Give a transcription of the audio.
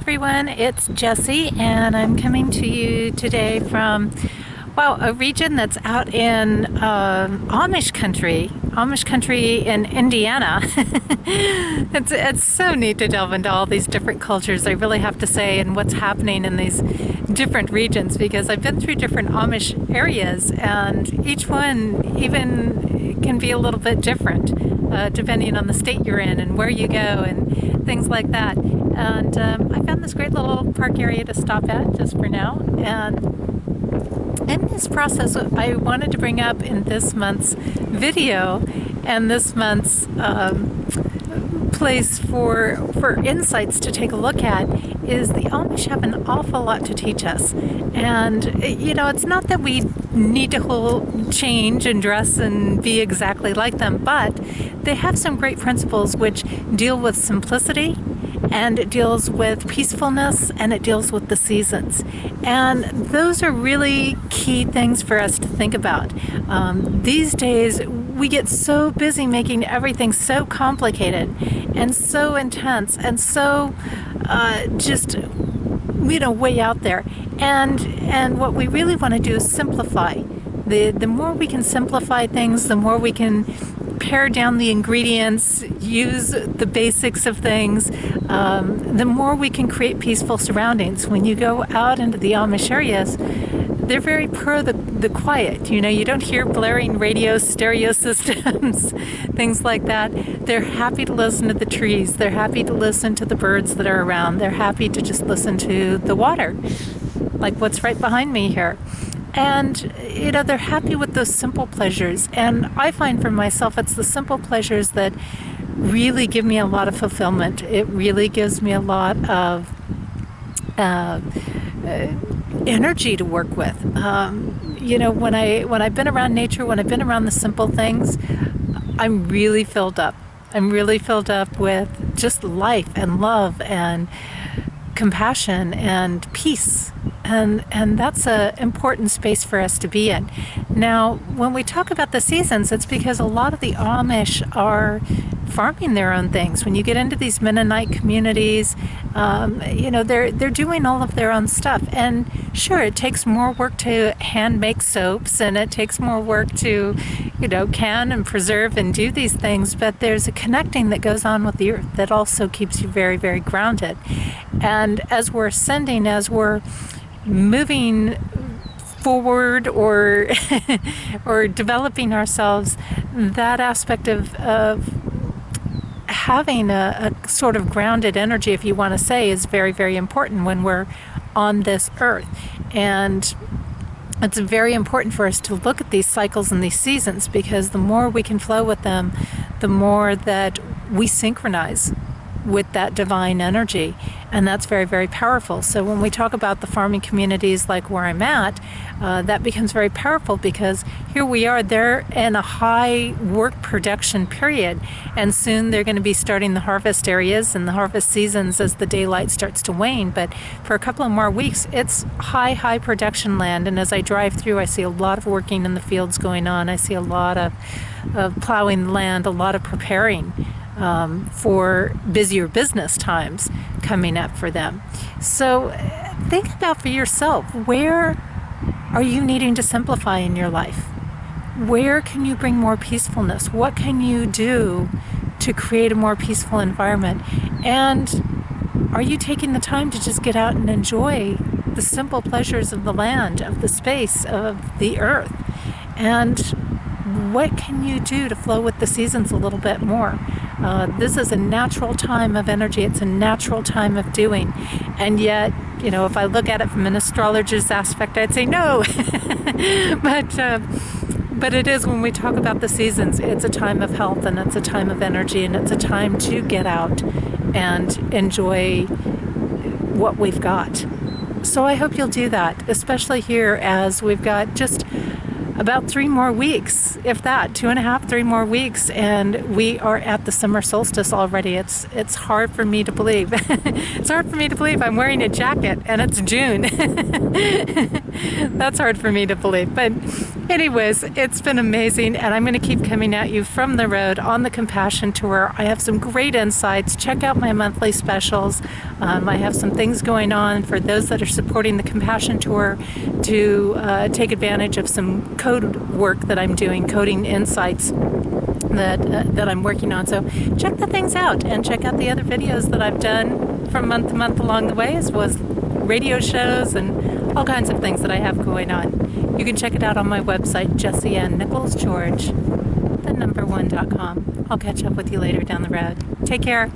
everyone, it's Jessie, and I'm coming to you today from, well, a region that's out in Amish country in Indiana. It's so neat to delve into all these different cultures, I really have to say, and what's happening in these different regions, because I've been through different Amish areas, and each one even can be a little bit different, depending on the state you're in and where you go and things like that. And I found this great little park area to stop at just for now. And in this process, I wanted to bring up in this month's video and this month's place for insights to take a look at is the Amish have an awful lot to teach us. And you know, it's not that we need to change and dress and be exactly like them, but they have some great principles which deal with simplicity, and it deals with peacefulness, and it deals with the seasons. And those are really key things for us to think about. These days, we get so busy making everything so complicated and so intense and so just, you know, way out there. And what we really want to do is simplify. The more we can simplify things, the more we can pare down the ingredients, use the basics of things, the more we can create peaceful surroundings. When you go out into the Amish areas, they're very pro the quiet. You know, you don't hear blaring radio stereo systems, things like that. They're happy to listen to the trees. They're happy to listen to the birds that are around. They're happy to just listen to the water, like what's right behind me here. And, you know, they're happy with those simple pleasures. And I find for myself, it's the simple pleasures that really give me a lot of fulfillment. It really gives me a lot of energy to work with. You know, when I've been around nature, when I've been around the simple things, I'm really filled up. I'm really filled up with just life and love and compassion and peace. And that's an important space for us to be in. Now, when we talk about the seasons, it's because a lot of the Amish are farming their own things. When you get into these Mennonite communities, you know, they're doing all of their own stuff. And sure, it takes more work to hand make soaps, and it takes more work to, you know, can and preserve and do these things, but there's a connecting that goes on with the earth that also keeps you very, very grounded. And as we're ascending, as we're moving forward or or developing ourselves, that aspect of having a sort of grounded energy, if you want to say, is very, very important when we're on this earth. And it's very important for us to look at these cycles and these seasons, because the more we can flow with them, the more that we synchronize with that divine energy. And that's very, very powerful. So when we talk about the farming communities like where I'm at, that becomes very powerful, because here we are, they're in a high work production period, and soon they're going to be starting the harvest areas and the harvest seasons as the daylight starts to wane. But for a couple of more weeks, it's high production land. And as I drive through, I see a lot of working in the fields going on. I see a lot of plowing the land, a lot of preparing for busier business times coming up for them. So think about for yourself, where are you needing to simplify in your life? Where can you bring more peacefulness? What can you do to create a more peaceful environment? And are you taking the time to just get out and enjoy the simple pleasures of the land, of the space, of the earth? And what can you do to flow with the seasons a little bit more? This is a natural time of energy. It's a natural time of doing. And yet, you know, if I look at it from an astrologer's aspect, I'd say no. But it is, when we talk about the seasons, it's a time of health, and it's a time of energy, and it's a time to get out and enjoy what we've got. So I hope you'll do that, especially here, as we've got just about 3 more weeks, if that, 2.5, 3 more weeks, and we are at the summer solstice already. It's hard for me to believe. It's hard for me to believe I'm wearing a jacket and it's June. That's hard for me to believe. But anyways, it's been amazing, and I'm going to keep coming at you from the road on the Compassion Tour. I have some great insights. Check out my monthly specials. I have some things going on for those that are supporting the Compassion Tour to take advantage of some code work that I'm doing, coding insights that I'm working on. So check the things out, and check out the other videos that I've done from month to month along the way, as well as radio shows and all kinds of things that I have going on. You can check it out on my website, JessieAnnNicholsGeorge1.com. I'll catch up with you later down the road. Take care.